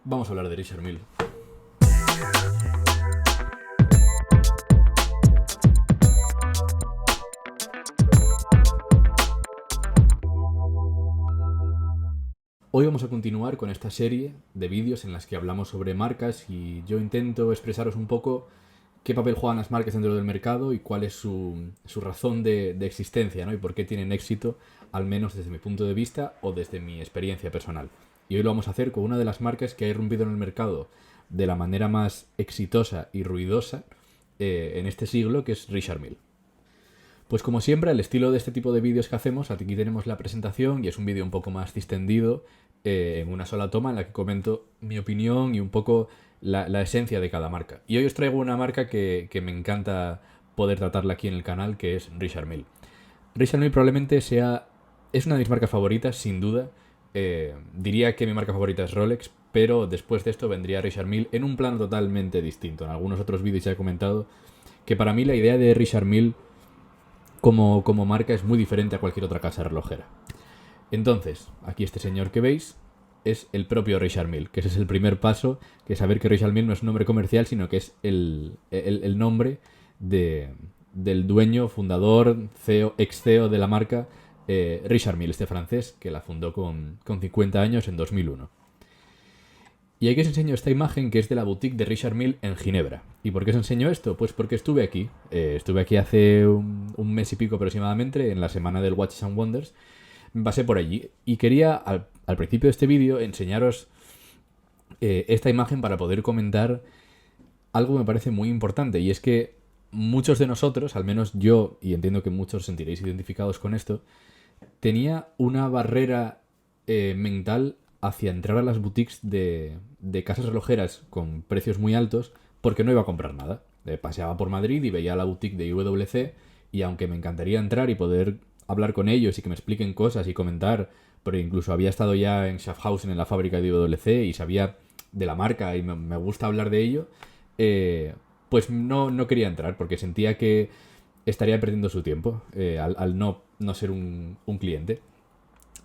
vamos a hablar de Richard Mille. Hoy vamos a continuar con esta serie de vídeos en las que hablamos sobre marcas y yo intento expresaros un poco qué papel juegan las marcas dentro del mercado y cuál es su razón de existencia, ¿no? Y por qué tienen éxito, al menos desde mi punto de vista o desde mi experiencia personal. Y hoy lo vamos a hacer con una de las marcas que ha irrumpido en el mercado de la manera más exitosa y ruidosa en este siglo, que es Richard Mille. Pues como siempre, al estilo de este tipo de vídeos que hacemos, aquí tenemos la presentación y es un vídeo un poco más distendido, en una sola toma en la que comento mi opinión y un poco la esencia de cada marca. Y hoy os traigo una marca que me encanta poder tratarla aquí en el canal, que es Richard Mille. Richard Mille probablemente es una de mis marcas favoritas, sin duda. Diría que mi marca favorita es Rolex, pero después de esto vendría Richard Mille en un plano totalmente distinto. En algunos otros vídeos ya he comentado que para mí la idea de Richard Mille como marca es muy diferente a cualquier otra casa relojera. Entonces, aquí este señor que veis es el propio Richard Mille, que ese es el primer paso, que es saber que Richard Mille no es un nombre comercial, sino que es el nombre del dueño, fundador, CEO, ex-CEO de la marca, Richard Mille, este francés, que la fundó con 50 años en 2001. Y aquí os enseño esta imagen que es de la boutique de Richard Mille en Ginebra. ¿Y por qué os enseño esto? Pues porque estuve aquí. Estuve aquí hace un mes y pico aproximadamente, en la semana del Watches and Wonders. Me pasé por allí y quería, al principio de este vídeo, enseñaros esta imagen para poder comentar algo que me parece muy importante. Y es que muchos de nosotros, al menos yo, y entiendo que muchos os sentiréis identificados con esto, tenía una barrera mental hacia entrar a las boutiques de casas relojeras con precios muy altos porque no iba a comprar nada. Paseaba por Madrid y veía la boutique de IWC y aunque me encantaría entrar y poder hablar con ellos y que me expliquen cosas y comentar, porque incluso había estado ya en Schaffhausen en la fábrica de IWC y sabía de la marca y me gusta hablar de ello, pues no quería entrar porque sentía que estaría perdiendo su tiempo al no ser un cliente.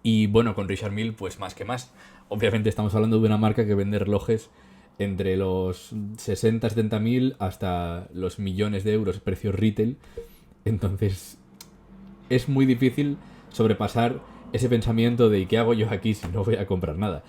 Y bueno, con Richard Mille, pues más que más. Obviamente estamos hablando de una marca que vende relojes entre los 60-70 mil hasta los millones de euros, precios retail. Entonces es muy difícil sobrepasar ese pensamiento de ¿qué hago yo aquí si no voy a comprar nada?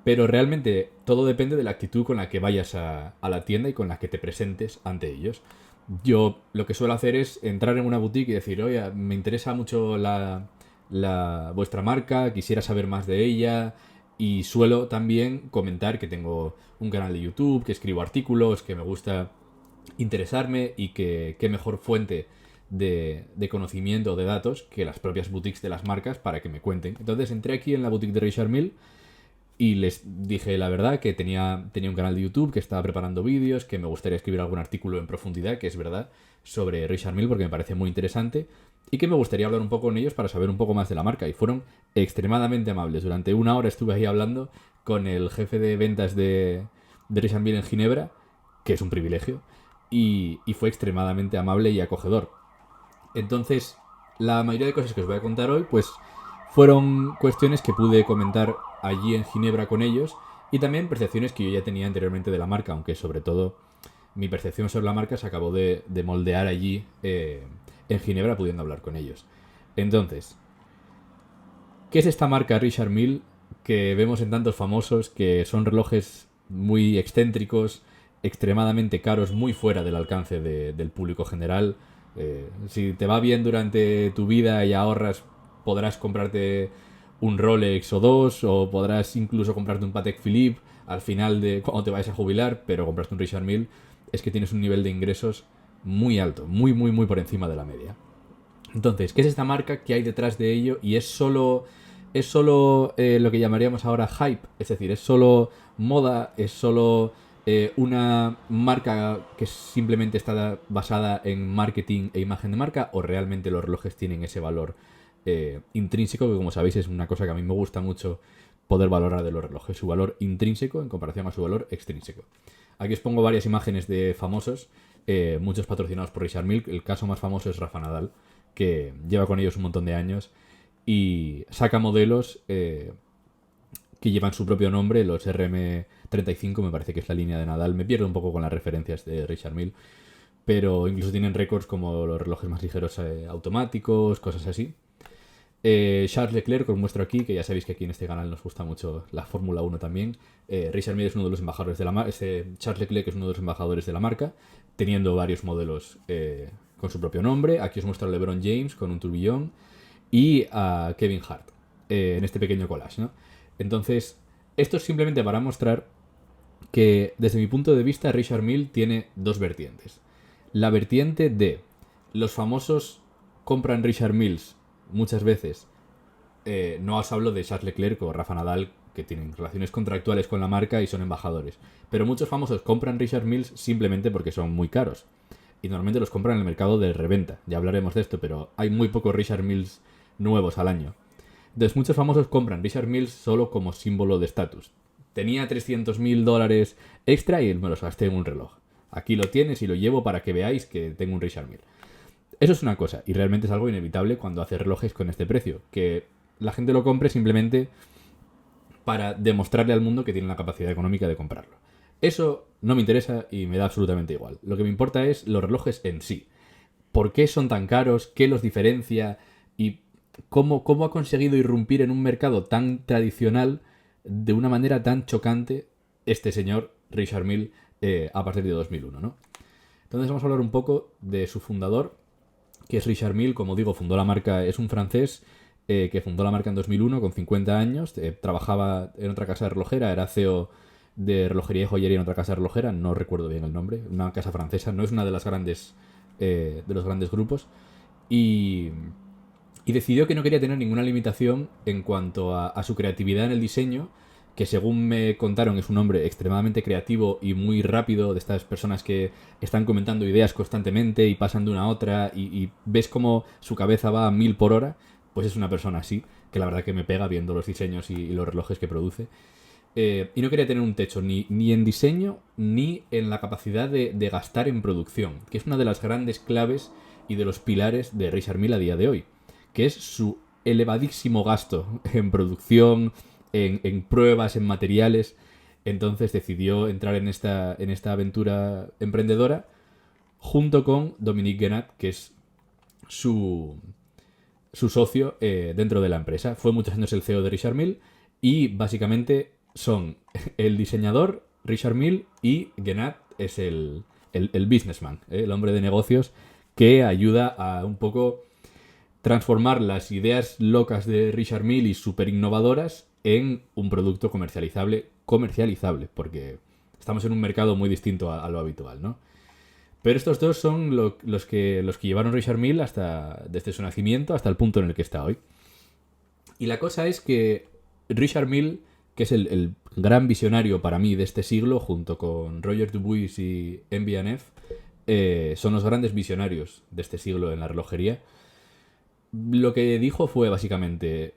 Pero realmente todo depende de la actitud con la que vayas a la tienda y con la que te presentes ante ellos. Yo lo que suelo hacer es entrar en una boutique y decir, oye, me interesa mucho vuestra marca, quisiera saber más de ella, y suelo también comentar que tengo un canal de YouTube, que escribo artículos, que me gusta interesarme y que qué mejor fuente de conocimiento o de datos que las propias boutiques de las marcas para que me cuenten. Entonces entré aquí en la boutique de Richard Mille y les dije la verdad que tenía un canal de YouTube, que estaba preparando vídeos, que me gustaría escribir algún artículo en profundidad, que es verdad, sobre Richard Mille porque me parece muy interesante y que me gustaría hablar un poco con ellos para saber un poco más de la marca. Y fueron extremadamente amables. Durante una hora estuve ahí hablando con el jefe de ventas de Richard Mille en Ginebra, que es un privilegio, y fue extremadamente amable y acogedor. Entonces, la mayoría de cosas que os voy a contar hoy, pues fueron cuestiones que pude comentar allí en Ginebra con ellos y también percepciones que yo ya tenía anteriormente de la marca, aunque sobre todo mi percepción sobre la marca se acabó de moldear allí en Ginebra pudiendo hablar con ellos. Entonces, ¿qué es esta marca Richard Mille que vemos en tantos famosos, que son relojes muy excéntricos, extremadamente caros, muy fuera del alcance del público general? Si te va bien durante tu vida y ahorras, podrás comprarte un Rolex o dos, o podrás incluso comprarte un Patek Philippe al final de cuando te vayas a jubilar, pero comprarte un Richard Mille es que tienes un nivel de ingresos muy alto, muy por encima de la media. Entonces, ¿qué es esta marca? ¿Qué hay detrás de ello? Y es solo lo que llamaríamos ahora hype, es decir, es solo moda, es solo una marca que simplemente está basada en marketing e imagen de marca, o realmente los relojes tienen ese valor intrínseco, que como sabéis es una cosa que a mí me gusta mucho poder valorar de los relojes, su valor intrínseco en comparación a su valor extrínseco. Aquí os pongo varias imágenes de famosos, muchos patrocinados por Richard Mille. El caso más famoso es Rafa Nadal, que lleva con ellos un montón de años y saca modelos que llevan su propio nombre, los RM35 me parece que es la línea de Nadal. Me pierdo un poco con las referencias de Richard Mille, pero incluso tienen récords como los relojes más ligeros automáticos, cosas así. Charles Leclerc, os muestro aquí, que ya sabéis que aquí en este canal nos gusta mucho la Fórmula 1 también. Richard Mille es uno de los embajadores de la marca. Charles Leclerc es uno de los embajadores de la marca, teniendo varios modelos con su propio nombre. Aquí os muestro a LeBron James con un turbillón y a Kevin Hart en este pequeño collage, ¿no? Entonces, esto es simplemente para mostrar que, desde mi punto de vista, Richard Mille tiene dos vertientes. La vertiente de los famosos compran Richard Milles muchas veces. No os hablo de Charles Leclerc o Rafa Nadal, que tienen relaciones contractuales con la marca y son embajadores. Pero muchos famosos compran Richard Milles simplemente porque son muy caros. Y normalmente los compran en el mercado de reventa. Ya hablaremos de esto, pero hay muy pocos Richard Milles nuevos al año. Entonces muchos famosos compran Richard Milles solo como símbolo de estatus. Tenía $300.000 extra y me los gasté en un reloj. Aquí lo tienes y lo llevo para que veáis que tengo un Richard Mille. Eso es una cosa, y realmente es algo inevitable cuando haces relojes con este precio. Que la gente lo compre simplemente para demostrarle al mundo que tiene la capacidad económica de comprarlo. Eso no me interesa y me da absolutamente igual. Lo que me importa es los relojes en sí. ¿Por qué son tan caros? ¿Qué los diferencia? ¿Y cómo ha conseguido irrumpir en un mercado tan tradicional de una manera tan chocante este señor Richard Mille a partir de 2001, ¿no? Entonces vamos a hablar un poco de su fundador, que es Richard Mille. Como digo, fundó la marca, es un francés que fundó la marca en 2001 con 50 años, trabajaba en otra casa relojera, era CEO de relojería y joyería en otra casa relojera, no recuerdo bien el nombre, una casa francesa, no es una de las grandes de los grandes grupos, y decidió que no quería tener ninguna limitación en cuanto a su creatividad en el diseño, que según me contaron es un hombre extremadamente creativo y muy rápido, de estas personas que están comentando ideas constantemente y pasan de una a otra y ves como su cabeza va a 1000 por hora. Pues es una persona así, que la verdad que me pega viendo los diseños y los relojes que produce. Y no quería tener un techo ni en diseño ni en la capacidad de gastar en producción, que es una de las grandes claves y de los pilares de Richard Mille a día de hoy, que es su elevadísimo gasto en producción, en pruebas, en materiales. Entonces decidió entrar en esta aventura emprendedora junto con Dominique Guénat, que es su socio dentro de la empresa. Fue muchos años el CEO de Richard Mille y básicamente son el diseñador, Richard Mille, y Guénat es el businessman, el hombre de negocios que ayuda a un poco transformar las ideas locas de Richard Mille y súper innovadoras en un producto comercializable, porque estamos en un mercado muy distinto a lo habitual, ¿no? Pero estos dos son los que llevaron Richard Mille desde su nacimiento hasta el punto en el que está hoy. Y la cosa es que Richard Mille, que es el gran visionario para mí de este siglo, junto con Roger Dubuis y MBNF, son los grandes visionarios de este siglo en la relojería. Lo que dijo fue básicamente: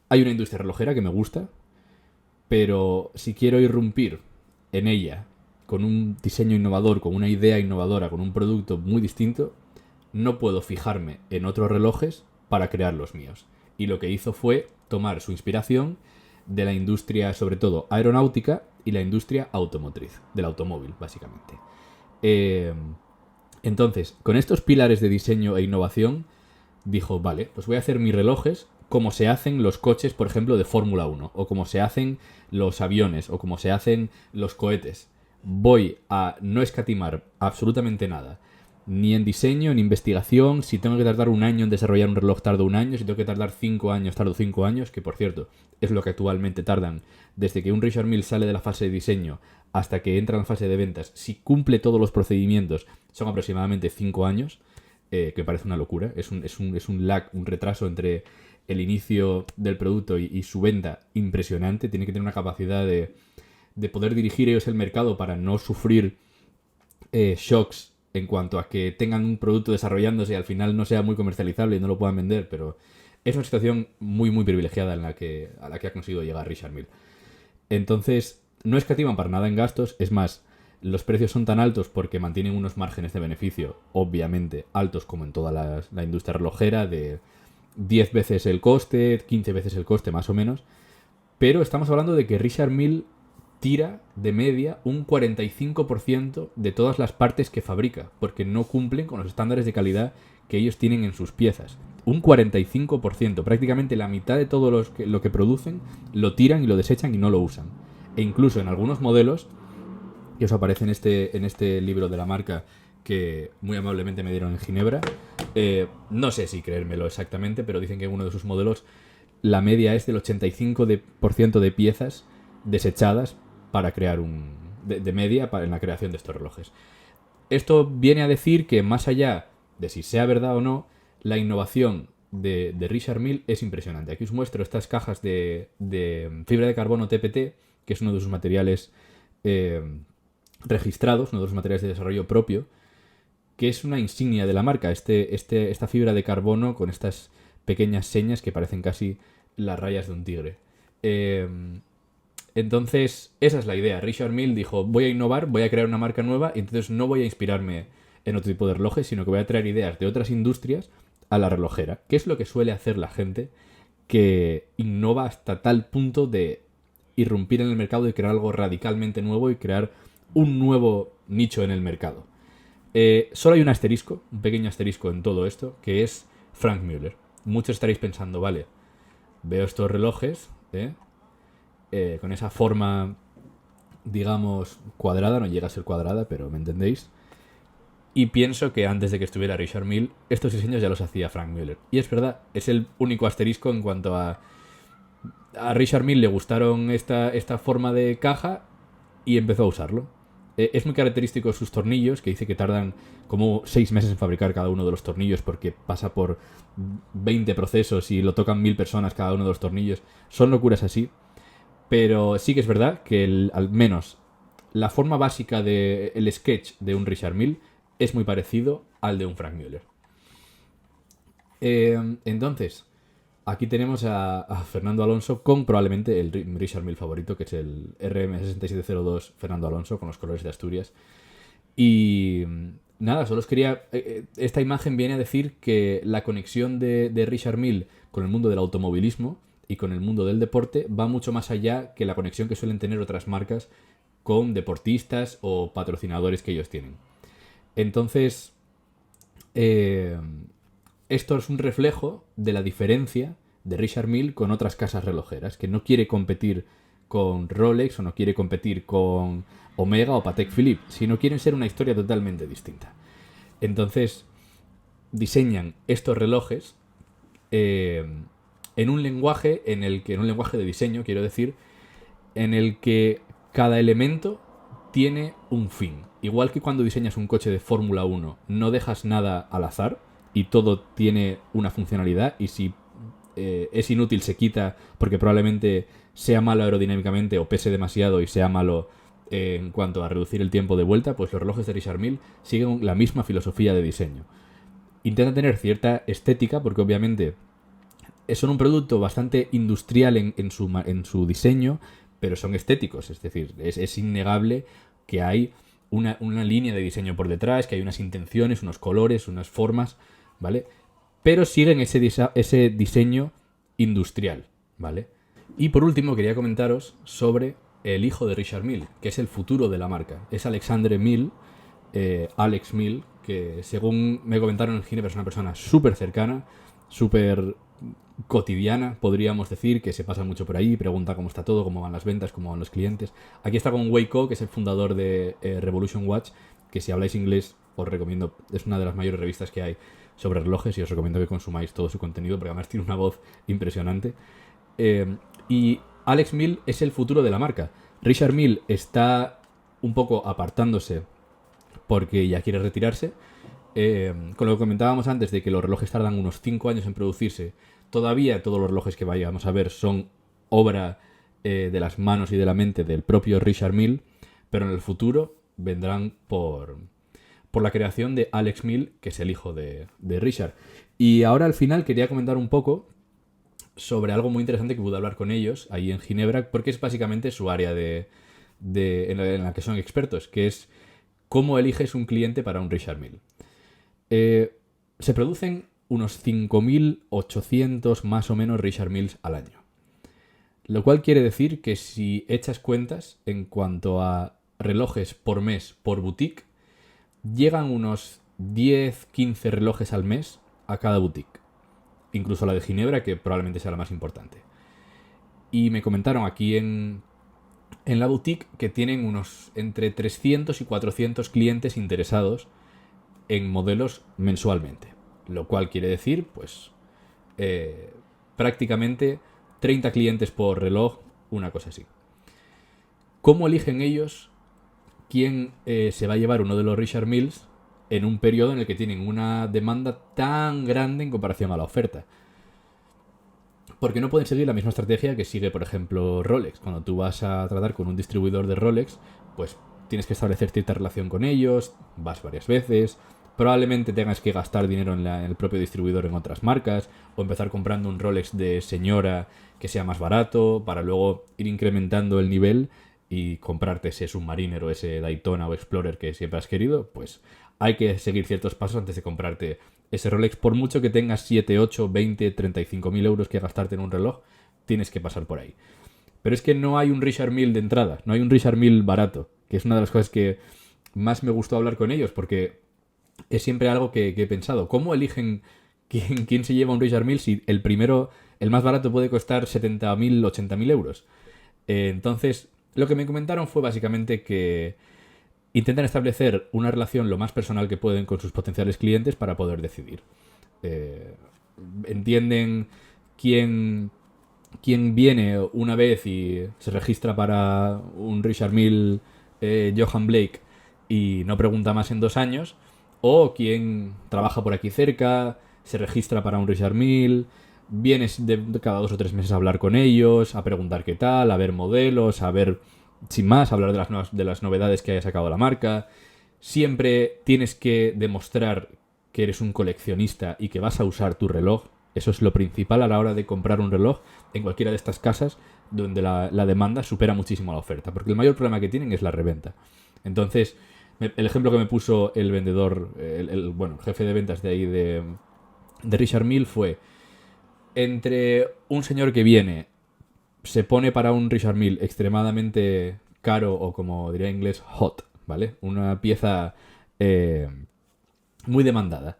hay una industria relojera que me gusta, pero si quiero irrumpir en ella con un diseño innovador, con una idea innovadora, con un producto muy distinto, no puedo fijarme en otros relojes para crear los míos. Y lo que hizo fue tomar su inspiración de la industria, sobre todo aeronáutica, y la industria automotriz, del automóvil, básicamente. Entonces, con estos pilares de diseño e innovación, dijo: vale, pues voy a hacer mis relojes como se hacen los coches, por ejemplo, de Fórmula 1, o como se hacen los aviones, o como se hacen los cohetes. Voy a no escatimar absolutamente nada, ni en diseño, ni en investigación. Si tengo que tardar un año en desarrollar un reloj, tardo un año. Si tengo que tardar 5 años, tardo 5 años, que por cierto, es lo que actualmente tardan desde que un Richard Mille sale de la fase de diseño hasta que entra en fase de ventas. Si cumple todos los procedimientos, son aproximadamente 5 años, que me parece una locura. Es un lag, un retraso entre el inicio del producto y su venta impresionante. Tiene que tener una capacidad de poder dirigir ellos el mercado para no sufrir shocks en cuanto a que tengan un producto desarrollándose y al final no sea muy comercializable y no lo puedan vender, pero es una situación muy muy privilegiada a la que ha conseguido llegar Richard Mille. Entonces, no escatiman para nada en gastos, es más, los precios son tan altos porque mantienen unos márgenes de beneficio, obviamente, altos como en toda la industria relojera, de 10 veces el coste, 15 veces el coste más o menos, Pero estamos hablando de que Richard Mille tira de media un 45% de todas las partes que fabrica, porque no cumplen con los estándares de calidad que ellos tienen en sus piezas. Un 45%, prácticamente la mitad de todo lo que producen lo tiran y lo desechan y no lo usan. E incluso en algunos modelos, que os aparece en este libro de la marca que muy amablemente me dieron en Ginebra, no sé si creérmelo exactamente, pero dicen que en uno de sus modelos la media es del 85% de piezas desechadas para crear de media en la creación de estos relojes. Esto viene a decir que más allá de si sea verdad o no, la innovación de Richard Mille es impresionante. Aquí os muestro estas cajas de fibra de carbono TPT, que es uno de sus materiales registrados, uno de los materiales de desarrollo propio, que es una insignia de la marca, esta fibra de carbono con estas pequeñas señas que parecen casi las rayas de un tigre. Entonces, esa es la idea. Richard Mille dijo, voy a innovar, voy a crear una marca nueva, y entonces no voy a inspirarme en otro tipo de relojes, sino que voy a traer ideas de otras industrias a la relojera. ¿Qué es lo que suele hacer la gente que innova hasta tal punto de irrumpir en el mercado y crear algo radicalmente nuevo y crear un nuevo nicho en el mercado? Solo hay un asterisco, un pequeño asterisco en todo esto, que es Frank Müller. Muchos estaréis pensando, vale, veo estos relojes, con esa forma, digamos, cuadrada, no llega a ser cuadrada, pero me entendéis. Y pienso que antes de que estuviera Richard Mille, estos diseños ya los hacía Frank Müller. Y es verdad, es el único asterisco en cuanto a Richard Mille le gustaron esta forma de caja y empezó a usarlo. Es muy característico sus tornillos, que dice que tardan como 6 meses en fabricar cada uno de los tornillos porque pasa por 20 procesos y lo tocan 1000 personas cada uno de los tornillos. Son locuras así. Pero sí que es verdad que al menos la forma básica del sketch de un Richard Mille es muy parecido al de un Frank Müller. Entonces, aquí tenemos a Fernando Alonso con probablemente el Richard Mille favorito, que es el RM6702 Fernando Alonso, con los colores de Asturias. Y nada, solo os quería... esta imagen viene a decir que la conexión de Richard Mille con el mundo del automovilismo y con el mundo del deporte va mucho más allá que la conexión que suelen tener otras marcas con deportistas o patrocinadores que ellos tienen. Entonces, esto es un reflejo de la diferencia de Richard Mille con otras casas relojeras, que no quiere competir con Rolex o no quiere competir con Omega o Patek Philippe, sino quieren ser una historia totalmente distinta. Entonces, diseñan estos relojes en un lenguaje en un lenguaje de diseño, quiero decir, en el que cada elemento tiene un fin. Igual que cuando diseñas un coche de Fórmula 1, no dejas nada al azar y todo tiene una funcionalidad, y si es inútil se quita porque probablemente sea malo aerodinámicamente o pese demasiado y sea malo en cuanto a reducir el tiempo de vuelta, pues los relojes de Richard Mille siguen la misma filosofía de diseño. Intentan tener cierta estética porque obviamente son un producto bastante industrial en su diseño, pero son estéticos. Es decir, es innegable que hay una línea de diseño por detrás, que hay unas intenciones, unos colores, unas formas, ¿vale? Pero siguen ese diseño industrial, ¿vale? Y por último quería comentaros sobre el hijo de Richard Mille, que es el futuro de la marca. Es Alexandre Mille, Alex Mille, que según me comentaron en Ginebra es una persona súper cercana, súper cotidiana, podríamos decir, que se pasa mucho por ahí, pregunta cómo está todo, cómo van las ventas, cómo van los clientes. Aquí está con Wei Ko, que es el fundador de Revolution Watch, que si habláis inglés os recomiendo, es una de las mayores revistas que hay sobre relojes y os recomiendo que consumáis todo su contenido porque además tiene una voz impresionante. Y Alex Mille es el futuro de la marca. Richard Mille está un poco apartándose porque ya quiere retirarse. Con lo que comentábamos antes de que los relojes tardan unos 5 años en producirse, todavía todos los relojes que vayamos a ver son obra de las manos y de la mente del propio Richard Mille, pero en el futuro vendrán por la creación de Alex Mille, que es el hijo de Richard. Y ahora al final quería comentar un poco sobre algo muy interesante que pude hablar con ellos ahí en Ginebra, porque es básicamente su área en la que son expertos, que es cómo eliges un cliente para un Richard Mille. Se producen unos 5.800 más o menos Richard Milles al año. Lo cual quiere decir que si echas cuentas en cuanto a relojes por mes por boutique, llegan unos 10-15 relojes al mes a cada boutique. Incluso la de Ginebra, que probablemente sea la más importante. Y me comentaron aquí en la boutique que tienen unos entre 300 y 400 clientes interesados en modelos mensualmente. Lo cual quiere decir, pues, prácticamente 30 clientes por reloj, una cosa así. ¿Cómo eligen ellos quién se va a llevar uno de los Richard Milles en un periodo en el que tienen una demanda tan grande en comparación a la oferta? Porque no pueden seguir la misma estrategia que sigue, por ejemplo, Rolex. Cuando tú vas a tratar con un distribuidor de Rolex, pues tienes que establecer cierta relación con ellos, vas varias veces, probablemente tengas que gastar dinero en el propio distribuidor en otras marcas, o empezar comprando un Rolex de señora que sea más barato, para luego ir incrementando el nivel y comprarte ese Submariner o ese Daytona o Explorer que siempre has querido. Pues hay que seguir ciertos pasos antes de comprarte ese Rolex. Por mucho que tengas 7, 8, 20, 35 mil euros que gastarte en un reloj, tienes que pasar por ahí. Pero es que no hay un Richard Mille de entrada, no hay un Richard Mille barato, que es una de las cosas que más me gustó hablar con ellos, porque es siempre algo que he pensado. ¿Cómo eligen quién se lleva un Richard Mille si el primero, el más barato, puede costar 70.000, 80.000 euros? Entonces, lo que me comentaron fue básicamente que intentan establecer una relación lo más personal que pueden con sus potenciales clientes para poder decidir. Entienden quién viene una vez y se registra para un Richard Mille Johan Blake y no pregunta más en 2 años, o quién trabaja por aquí cerca, se registra para un Richard Mille, vienes de cada 2 o 3 meses a hablar con ellos, a preguntar qué tal, a ver modelos, a ver, sin más, a hablar de las novedades que haya sacado la marca. Siempre tienes que demostrar que eres un coleccionista y que vas a usar tu reloj. Eso es lo principal a la hora de comprar un reloj en cualquiera de estas casas donde la demanda supera muchísimo la oferta. Porque el mayor problema que tienen es la reventa. Entonces, el ejemplo que me puso el vendedor, el jefe de ventas de ahí de Richard Mille fue: entre un señor que viene, se pone para un Richard Mille extremadamente caro, o como diría en inglés, hot, ¿vale? Una pieza muy demandada.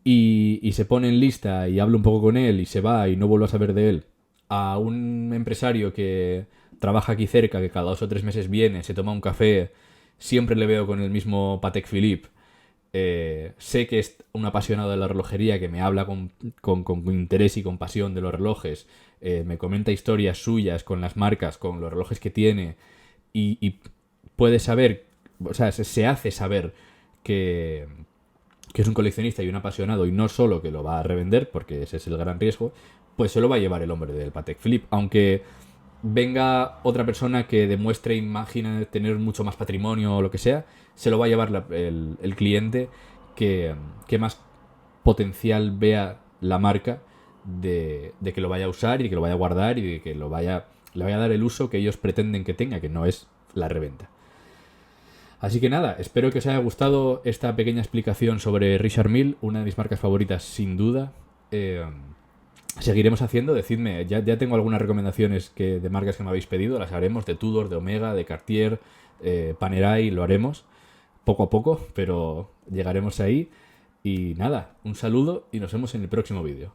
Y se pone en lista y habla un poco con él y se va y no vuelvo a saber de él, a un empresario que trabaja aquí cerca, que cada 2 o 3 meses viene, se toma un café, siempre le veo con el mismo Patek Philippe, sé que es un apasionado de la relojería, que me habla con interés y con pasión de los relojes, me comenta historias suyas con las marcas, con los relojes que tiene, y puede saber, o sea, se hace saber que es un coleccionista y un apasionado, y no solo que lo va a revender, porque ese es el gran riesgo, pues se lo va a llevar el hombre del Patek Philippe. Aunque venga otra persona que demuestre, imagina, tener mucho más patrimonio o lo que sea, se lo va a llevar el cliente que más potencial vea la marca de que lo vaya a usar y de que lo vaya a guardar y de que le vaya a dar el uso que ellos pretenden que tenga, que no es la reventa. Así que nada, espero que os haya gustado esta pequeña explicación sobre Richard Mille, una de mis marcas favoritas sin duda. Seguiremos haciendo, decidme, ya tengo algunas recomendaciones de marcas que me habéis pedido, las haremos, de Tudor, de Omega, de Cartier, Panerai, lo haremos poco a poco, pero llegaremos ahí. Y nada, un saludo y nos vemos en el próximo vídeo.